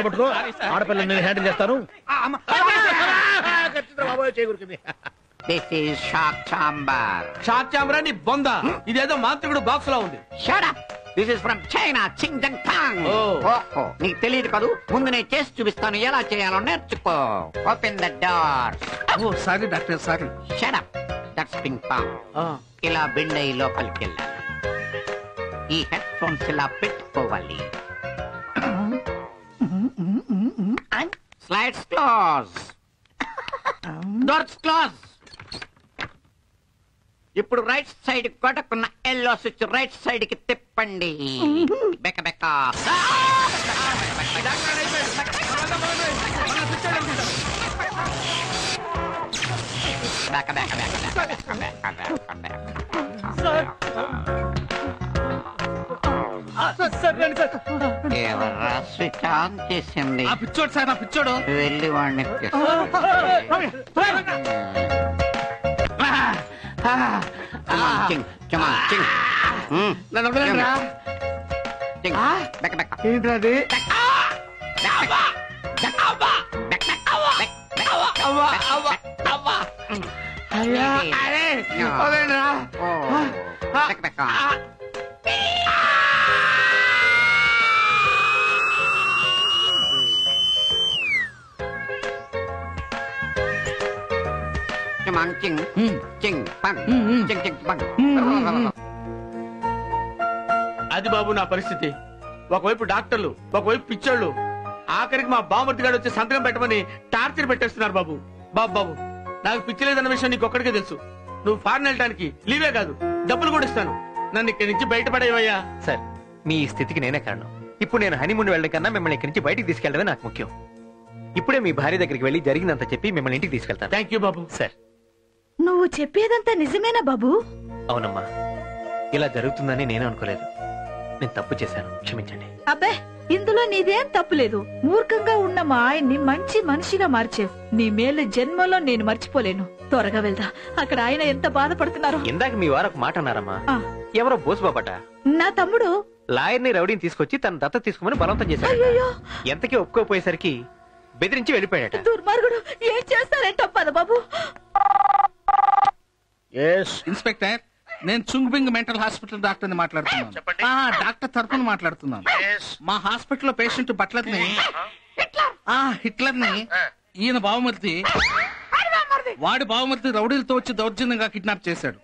పట్టుకో, ఆడపిల్లని నేను హ్యాండిల్ చేస్తాను. This is shark chamber. Shark chamber ని బొందా, ఇదేదో మాంత్రికుడు బాక్స్ లో ఉంది. Shut up. This is from China, Xinjiang. ఓహో, నీకు తెలియదు కదూ. ముందు నేను చేసి చూపిస్తాను, ఎలా చేయాలో నేర్చుకో. Open the door. Oh sorry doctor, sorry. Shut up. That's ping pong. ఇలా బెండ్ అయ్యి లోపలికి వెళ్ళాలి. ఈ హెడ్ ఫోన్స్ ఇలా పెట్టుకోవాలి. Slides close. Doors close. ఇప్పుడు రైట్ సైడ్ కొట్టుకున్న ఎల్లో స్విచ్ రైట్ సైడ్ కి తిప్పండి. బెక్క బెక్క. ఎవరా స్విచ్ ఆన్ చేసింది? పిచ్చోడు సార్, నా పిచ్చోడు. వెళ్ళి వాడిని ఏంటది? అయ్యా అరే అది బాబు నా పరిస్థితి. ఒకవైపు డాక్టర్లు, ఒకవైపు పిచ్చోళ్ళు, ఆఖరికి మా బామర్తి గారు వచ్చి సంతకం పెట్టమని టార్చర్ పెట్టేస్తున్నారు బాబు. బాబు బాబు, నాకు పిచ్చి లేదన్న విషయం నీకు ఒక్కడికే తెలుసు. నువ్వు ఫారెన్ వెళ్ళడానికి లీవే కాదు, డబ్బులు కూడా ఇస్తాను. నన్ను ఇక్కడి నుంచి బయటపడేవయ్యా. సార్, మీ స్థితికి నేనే కారణం. ఇప్పుడు నేను హనీమూన్ వెళ్ళడం కన్నా మిమ్మల్ని ఇక్కడి నుంచి బయటికి తీసుకెళ్ళడమే నాకు ముఖ్యం. ఇప్పుడే మీ భార్య దగ్గరికి వెళ్ళి జరిగిందంతా చెప్పి మిమ్మల్ని ఇంటికి తీసుకెళ్తాను. Thank you Babu. సార్, నువ్వు చెప్పేదంతా నిజమేనా బాబు? అవునమ్మా, ఇలా జరుగుతుందని నేను అనుకోలేదు. నేను తప్పు చేశాను, క్షమించండి. అబ్బే, ఇందులో నీదేం తప్పులేదు. మూర్ఖంగా ఉన్న మా ఆయన్ని మంచి మనిషిగా మార్చేవు. నీ మేలు జన్మలో నేను మర్చిపోలేను. త్వరగా వెళ్దా, అక్కడ ఆయన ఎంత బాధపడుతున్నారు. ఇందాక మీ వారు ఒక మాట అన్నారమ్మా. ఎవరో బోసుబాబట నా తమ్ముడు లాయర్ని రౌడీని తీసుకొచ్చి తన దత్త తీసుకోమని బలవంతం చేశాడు. ఎంతకీ ఒప్పుకోపోయేసరికి బెదిరించి వెళ్ళిపోయాడట. దుర్మార్గుడు. ఏం చేస్తారంట పద బాబు. ఇన్స్పెక్టర్, నేను చుంగ్బింగ్ మెంటల్ హాస్పిటల్ డాక్టర్ ని మాట్లాడుతున్నాను. డాక్టర్ తరఫున మాట్లాడుతున్నాను. మా హాస్పిటల్ పేషెంట్ బట్లర్ని, హిట్లర్ ని ఈయన బావమర్తి, వాడి బావమర్తి రౌడీలతో వచ్చి దౌర్జన్యంగా కిడ్నాప్ చేశాడు.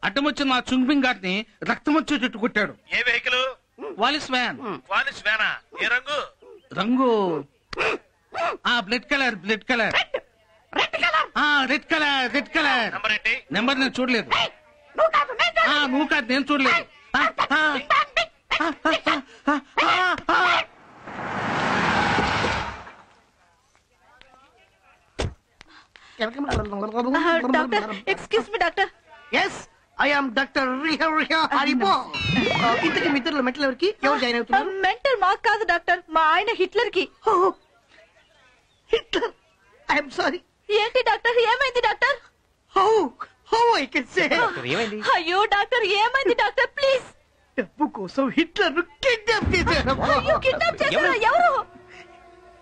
అడ్డం వచ్చిన మా చుంగ్బింగ్ గారిని రక్తం వచ్చేటట్టు కొట్టాడు. ఏ వెహికల్? వాలిస్ వ్యాన్. వాలిస్ వ్యానా? ఏ రంగు? రంగు blood colour, blood colour, red colour, red colour. Number నేను చూడలేదు. నువ్వు కాదు, నేను చూడలేదు. Doctor, excuse me doctor. Yes, I am doctor Haribo. ఇంతకీ మిత్రుల మెంటల్ ఎవరికి? ఎవరు జాయిన్ అవుతున్నారు? మెంటల్ మాకు కాదు డాక్టర్, మా ఆయన హిట్లర్ కి. హిట్లర్? I'm sorry. ఏంటి డాక్టర్, ఏమైంది doctor? How I can say. అయ్యో డాక్టర్, ఏమైంది డాక్టర్? ప్లీజ్. డబ్బు కోసం హిట్లర్ కిడ్నాప్ చేశారు. అయ్యో, కిడ్నాప్ చేశారా? ఎవరు?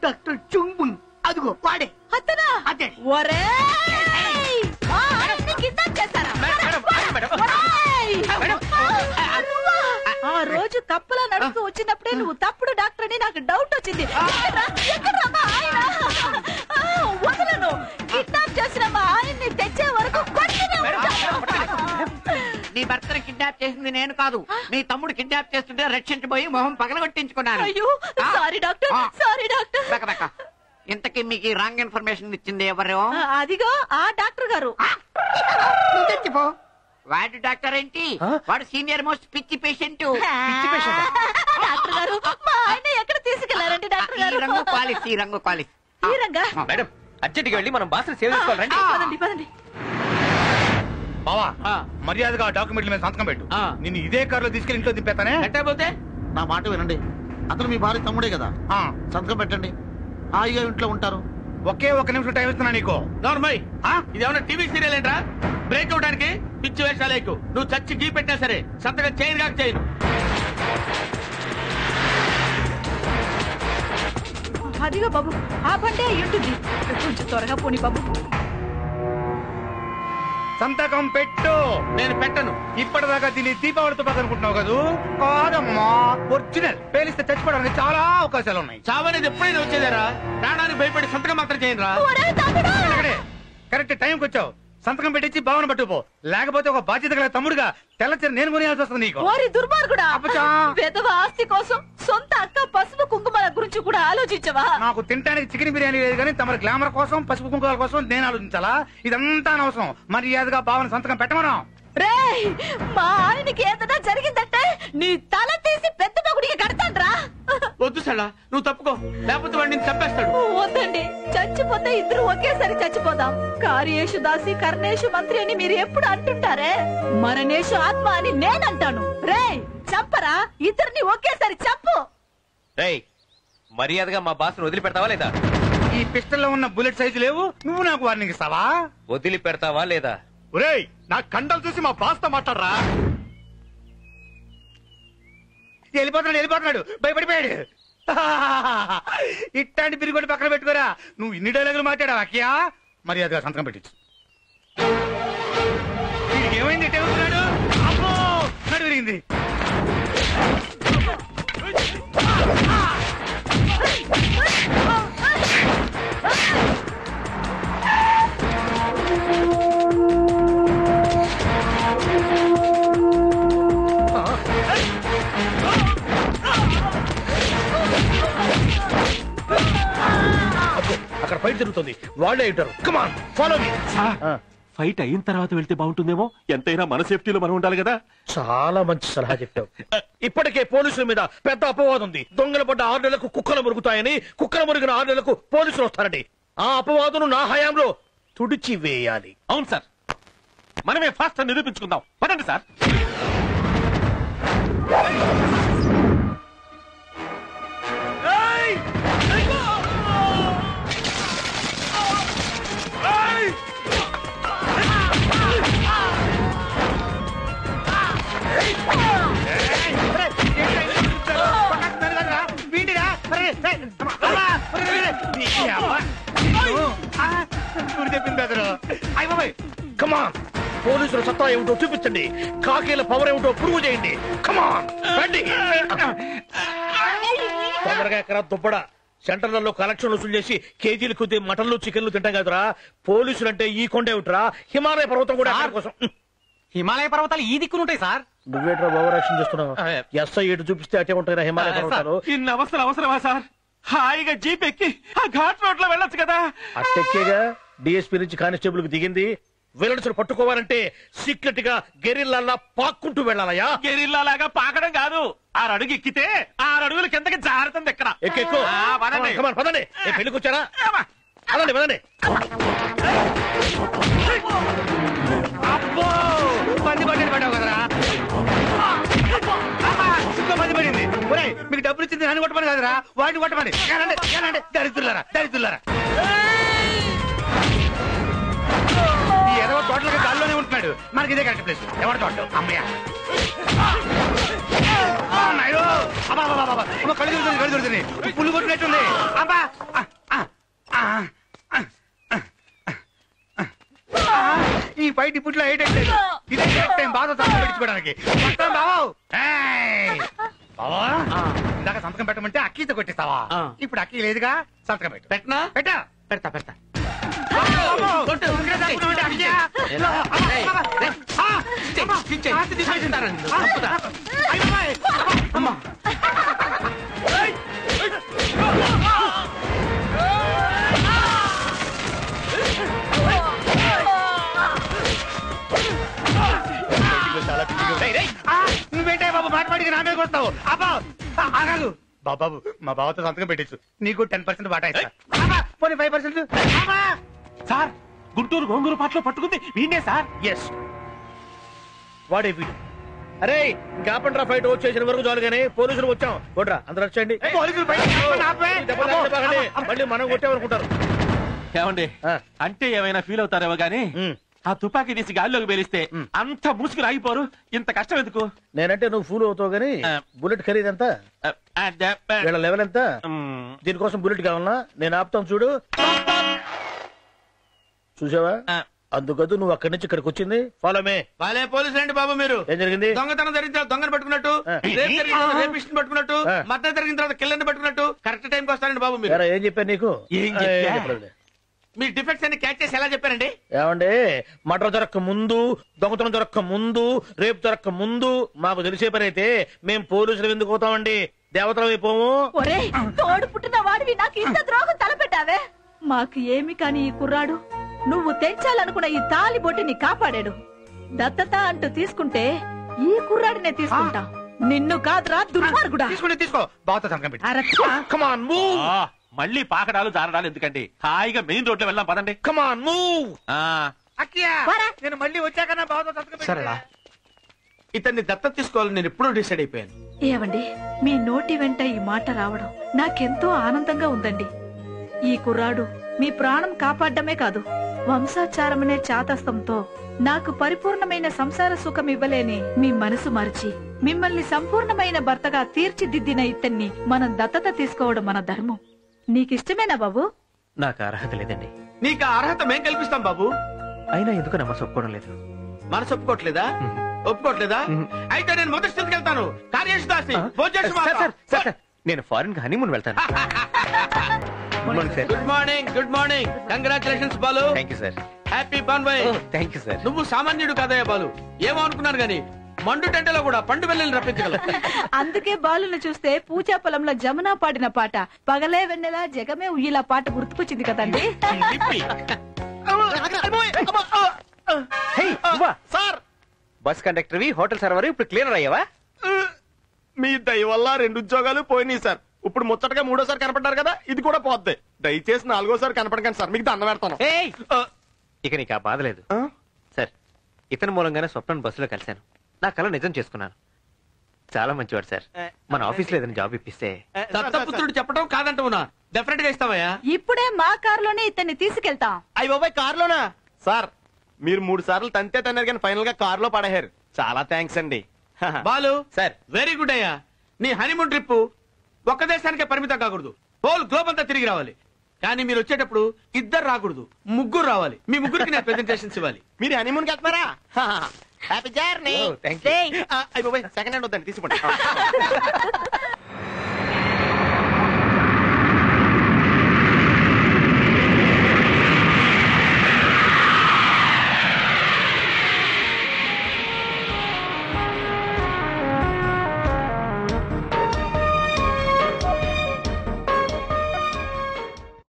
డాక్టర్ చుంగ్బుంగ్. అదిగో వాడే. అతనా? అదే. ఒరేయ్, మా ఆయన్ని కిడ్నాప్ చేశారా? ఆ రోజు కప్పలా నడుస్తూ వచ్చినప్పుడే నువ్వు తప్పుడు డాక్టర్ అని నాకు డౌట్ వచ్చింది. వదలను. కిడ్నాప్ చేసిన మా ఆయన్ని తెచ్చే వరకు నీ భర్తను కిడ్నాప్ చేసింది నేను కాదు, నీ తమ్ముడు కిడ్నాప్ చేస్తుంటే రక్షించబోయి మొహం పగలగొట్టించుకున్నాను. అయ్యో సారీ డాక్టర్, సారీ డాక్టర్. ఇంతకీ మీకు రాంగ్ ఇన్ఫర్మేషన్ ఇచ్చింది ఎవరు? అదిగో ఆ డాక్టర్ గారు. వాడు డాక్టర్ ఏంటి? వాడు సీనియర్ మోస్ట్ పిచ్చి పేషెంట్. డాక్టర్ గారు, మా ఆయన ఎక్కడ తీసుకెళ్లారండి డాక్టర్ గారు? రంగు పాలిస్, ఈ రంగు పాలిస్. ఈ రంగా? మేడం, అర్జెంట్గా వెళ్ళి మనం బాస్ సేవ్ చేసుకోవాలండి. పదండి పదండి. బావా, మర్యాదగా డాక్యుమెంట్ల మీద సంతకం పెట్టు. నేను ఇదే కారులో తీసుకెళ్లి ఇంట్లో దింపేతానే. పెట్టకపోతే నా మాట వినండి, అతను మీ భార్య తమ్ముడే కదా. సంతకం పెట్టండి, హాయిగా ఇంట్లో ఉంటారు. ఒకే ఒక నిమిషం టైం ఇస్తున్నా నీకు. నార్మల్. ఇదేమన్నా టీవీ సీరియల్ ఏంట్రా బ్రేక్ అవడానికి? పిచ్చి వేషాలేకు. నువ్వు చచ్చి గీ పెట్టినా సరే సంతకం చేయను కాక చేయను. అదిగా బాబు ఆ బండే అయ్యుంటుంది. కొంచెం త్వరగా పోనీ బాబు. సంతకం పెట్టు. నేను పెట్టను. ఇప్పటిదాకా దీన్ని దీపావళితో పాటు అనుకుంటున్నావు కదా? కాదమ్మా, ఒరిజినల్. పేలిస్తే చచ్చిపోవడానికి చాలా అవకాశాలు ఉన్నాయి. చావనేది ఎప్పుడైనా వచ్చేదారా? ప్రాణానికి భయపడి సంతకం మాత్రం చేయనురా. కరెక్ట్ టైంకి వచ్చావు. సంతకం పెట్టించి భావన పట్టుకుపో, లేకపోతే ఒక బాధ్యత గల తమ్ముడుగా తెల్లచీర నేను కొనియాల్సి వస్తుంది నీకు. ఓరి దుర్మార్గుడా, అబ్బచ్చా. పెదవ ఆస్తి కోసం సొంత అక్క పసుపు కుంకుమల గురించి కూడా ఆలోచించవా? నాకు తినడానికి చికెన్ బిర్యానీ లేదు కానీ తమ గ్లామర్ కోసం పసుపు కుంకుమల కోసం నేను ఆలోచించాలా? ఇదంతా అనవసరం. మర్యాదగా భావన సంతకం పెట్టమను. రేయ్, మా ఆయనకి ఏదైనా జరిగిందంటే నీ తల తీసి పెద్ద మగుడికి కడతాన్రా. వద్దు సలా, నువ్వు తప్పుకో, లేకపోతే వాడిని చంపేస్తాడు. వద్దండి, చచ్చిపోతే ఇద్దరు ఒకేసారి చచ్చిపోదాం. కార్యేషు దాసి కర్ణేషు మంత్రి అని మీరు ఎప్పుడు అంటుంటారే, మరణేషు ఆత్మ అని నేనంటాను. రేయ్, చంపరా, ఇద్దరిని ఒకేసారి చంపు. రేయ్, మర్యాదగా మా బాస్ను వదిలిపెడతావా లేదా? ఈ పిస్టల్లో ఉన్న బుల్లెట్ సైజు లేవు, నువ్వు నాకు వార్నింగ్ ఇస్తావా? వదిలిపెడతావా లేదా? ఒరేయ్, నా కండలు చూసి మా బాస్తో మాట్లాడరా. వెళ్ళిపోతున్నాడు భయపడిపోయాడు. ఇట్లాంటి పిరిగొడ్డు పక్కన పెట్టుకోరా. నువ్వు ఇన్ని డైలాగులు మాట్లాడావు అక్కయ్యా. మర్యాదగా సంతకం పెట్టించు. వీడికి ఏమైంది? ఎట్టేస్తున్నాడు? అమ్మో, నడు విరిగింది. అక్కడ ఫైట్ జరుగుతుంది, వాళ్ళే ఉంటారు. కమాన్, ఫాలో మీ. ఫైట్ అయిన తర్వాత వెళ్తే బాగుంటుందేమో. ఎంతైనా మన సేఫ్టీలో మనం ఉండాలి కదా. చాలా మంచి సలహా చెప్పావు. ఇప్పటికే పోలీసుల మీద పెద్ద అపవాదం ఉంది. దొంగల పడ్డ 6 నెలలకు కుక్కలు మురుగుతాయని, కుక్కలు మురిగిన 6 నెలలకు పోలీసులు వస్తారండి. ఆ అపవాదును నా హయాంలో తుడిచి వేయాలి. అవును సార్, మనమే ఫాస్ట్ అని నిరూపించుకుందాం. పదండి సార్. కమాన్, పోలీసుల సత్తా ఏమిటో చూపించండి. కాకీల పవర్ ఏమిటో ప్రూవ్ చేయండి. కమాన్, రండి. తొందరగా ఎక్కడ దుబ్బడా. సెంటర్లలో కలెక్షన్ వసూలు చేసి కేజీలు కొద్ది మటన్లు చికెన్లు తింటాం కదరా. పోలీసులు అంటే ఈ కొండే ఉంటారా? హిమాలయ పర్వతం కూడా కోసం. హిమాలయ పర్వతాలు ఈ దిక్కునుంటాయి సార్. నువ్వేట్రా ఓవర్ యాక్షన్ చేస్తున్నావు? ఎస్ఐ ఎటు చూపిస్తే అటే ఉంటాయి హిమాలయ పర్వతాలు. ఇన్ని అవసరం అవసరమా సార్? హాయిగా జీప్ ఎక్కి ఆ ఘాట్ రోడ్ లో వెళ్ళొచ్చు కదా. అట్టెక్కేగా డిఎస్పీ నుంచి కానిస్టేబుల్ కి దిగింది. విలన్స్ పట్టుకోవాలంటే సీక్రెట్ గా గెరిల్లా పాక్కుంటూ వెళ్ళాలయా. గెరిల్లా లాగా పాకడం కాదు, 6 అడుగు ఎక్కితే 6 అడుగుల కిందకి జారుతుంది. ఎక్కడ ఎక్కు. పదండి, పెళ్లికి వచ్చారా? పదండి పదండి. అబ్బో, పంది పట్టేది పడ్డావు కదరా. ఇంకో పంది పడింది. ఒరేయ్, మీకు డబ్బులు ఇచ్చింది నన్ను కొట్టమని కాదురా, వాడిని కొట్టమని. దరిద్రులారా. ఈ ఎదవ తోటలకి గాల్లోనే ఉంటున్నాడు. మనకి ఇదే కరెక్ట్ ప్లేస్. ఎవరి తోట? అమ్మయ్య. కళ్ళు దొరుకుతుంది. పుల్లు కొట్టినట్టుంది. అబ్బా, ఈ ఫైట్ ఇప్పట్లో ఏంటంటే ఇదే కరెక్ట్ టైం. బాగా సంతకం పెట్టించుకోవడానికి. ఇందాక సంతకం పెట్టమంటే అక్కీతో కొట్టిస్తావా? ఇప్పుడు అక్కీ లేదుగా, సంతకం పెట్టు. పెట్టనా? పెడతా. నువ్వేంటే బాబు మాట్లాడికి నా మీద కొడతావు? అబ్బా ఆగాగు. బాబు, మా బావతో సంతకం పెట్టించు. నీకు 10% వాటా ఇస్తా. 5%. సార్, గుంటూరు గోంగూరు పాటలో పట్టుకుంది వీడే సార్. ఎస్, వాడే వీడు. అరే ఇంకాపండ్రా, ఫైట్ వచ్చేసిన వరకు చాలు కానీ పోలీసులు వచ్చాం. కొట్రా, అందరూ వచ్చేయండి. పోలీసులు మళ్ళీ మనం కొట్టామనుకుంటారు. ఏమండి, అంటే ఏమైనా ఫీల్ అవుతారేమో గానీ ఆ తుపాకీ తీసి గాల్లోకి పేలిస్తే అంత మూసుకుని ఆగిపోరు. ఇంత కష్టం ఎందుకు? నేనంటే నువ్వు ఫూల్ అవుతావు గానీ బుల్లెట్ ఖరీదు ఎంత? వీళ్ళ లెవెల్ ఎంత? దీనికోసం బుల్లెట్ కావాలన్నా నేను ఆపుతాను చూడు. చూసావా? అందుకదు నువ్వు అక్కడి నుంచి ఇక్కడికి వచ్చింది. ఫాలో మే. వాళ్ళే పోలీసులు అండి బాబు. మీరు ఏం జరిగింది? దొంగతనం జరిగిన తర్వాత దొంగను పట్టుకున్నట్టు, రేప్ జరిగిన తర్వాత రేపిస్ట్ని పట్టుకున్నట్టు, మర్డర్ జరిగిన తర్వాత కిల్లర్ని పట్టుకున్నట్టు కరెక్ట్ టైంకి వస్తారండి బాబు మీరు. ఏం చెప్పాను నీకు? ఏం చెప్పా? చెప్పలేదు. మీ డిఫెక్ట్స్ అన్ని క్యాచ్ చేసి ఎలా చెప్పారండి? ఏమండి, మర్డర్ జరక్క ముందు, దొంగతనం జరక్క ముందు, రేపు జరక్క ముందు మాకు తెలిసే పని అయితే మేం పోలీసులు ఎందుకు పోతామండి? దేవతలు అయిపోము. ఒరే తోడు పుట్టిన వాడివి నాకు ఇంత ద్రోహం తలపెట్టావే. మాకు ఏమి కాని ఈ కుర్రాడు నువ్వు తెంచాలనుకున్న ఈ తాలి బొట్టిని కాపాడాడు. దత్తత అంటూ తీసుకుంటే ఈ కుర్రాడినే తీసుకుంటా. నిన్ను కాదురా దుర్మార్గుడా. తీసుకో బావతో సంతకం పెట్టి. Come on, move. మళ్ళీ పాకడాలు జారడాలు ఎందుకండి? హాయిగా మెయిన్ రోడ్ లో వెళ్దాం పదండి. Come on, move. అక్కయ్య నేను మళ్ళీ వచ్చాక నా బావతో సంతకం పెట్టి. సరేలా, ఇతన్ని దత్తత తీసుకోవాలని నేను ఎప్పుడూ డిసైడ్ అయిపోయాను. ఏవండి, మీ నోటి వెంట ఈ మాట రావడం నాకెంతో ఆనందంగా ఉందండి. ఈ కుర్రాడు మీ ప్రాణం కాపాడమే కాదు, వంశాచారమనే చాతస్థంతో నాకు పరిపూర్ణమైన సంసార సుఖం ఇవ్వలేని మీ మనసు మరిచి మిమ్మల్ని సంపూర్ణమైన భర్తగా తీర్చిదిద్దిన ఇతన్ని మనం దత్తత తీసుకోవడం మన ధర్మం. నీకిష్టమేనా బాబు? నాకు అర్హత లేదండి. నీకు ఆ అర్హత మేం కల్పిస్తాం బాబు. అయినా ఎందుకు నమ్మసం ఒప్పుకోవడం లేదు? మనసు ఒప్పుకోవట్లేదా? ఒప్పుకోవట్లేదా? అయితే నేను మొదటి స్థితికి వెళ్తాను. కార్యేష్ దాసి నేను ఫారిన్ కి హనీమూన్ వెళ్తాను. Good morning sir. Good morning. Good morning. Congratulations Balu. Thank you sir. Happy birthday. Thank you sir. నువ్వు సామాన్యుడు కాదయ్యా బాలు. ఏమో అనుకున్నాను గాని మండు టెంటలో కూడా పండు వెల్లని రప్పించగలవు. అందుకే బాలుని చూస్తే పూజా పొలంలో జమున పాడిన పాట పగలే వెన్నెలా జగమే ఉయ్యిలా పాట గుర్తుకొచ్చింది కదండి. Sir, bus conductor hotel server ఇప్పుడు క్లియర్ అయ్యావా? మీ దయ వల్ల 2 ఉద్యోగాలు పోయినాయి సార్. ఇప్పుడు ముచ్చటగా 3ఓసారి కనపడ్డారు కదా, ఇది కూడా పోద్ది. దయచేసి 4ఓసారి కనపడకండి సార్, మీకు దండం పెడతాను. ఇక నీకు ఆ బాధ లేదు సార్. ఇతని మూలంగానే స్వప్నం బస్సులో కలిశాను. నా కళ నిజం చేసుకున్నాను. చాలా మంచివాడు సార్. మన ఆఫీస్ లో ఏదైనా జాబ్ ఇప్పిస్తే. దత్తపుత్రుడు చెప్పడం కాదంటున్నా, డెఫినెట్ గా ఇస్తావయ్యా. ఇప్పుడే మా కారులోనే ఇతన్ని తీసుకెళ్తాం. అయ్యి బాబాయ్, కార్లోనా? సార్, మీరు 3 సార్లు తంతే తన్నారు కానీ ఫైనల్ గా కార్లో పడేశారు. చాలా థ్యాంక్స్ అండి. బాలు సార్, వెరీ గుడ్ అయ్యా. నీ హనీమూన్ ట్రిప్ ఒక్క దేశానికే పరిమితం కాకూడదు, హోల్ గ్లోబ్ అంతా తిరిగి రావాలి. కానీ మీరు వచ్చేటప్పుడు 2 రాకూడదు, 3 రావాలి. మీ 3కి నేను ప్రెజెంటేషన్స్ ఇవ్వాలి. మీరు హనీమూన్కి వెళ్తున్నారా? Happy journey. Thank you. అయ్యి బాబాయ్, సెకండ్ హ్యాండ్ వద్దండి, తీసుకోండి.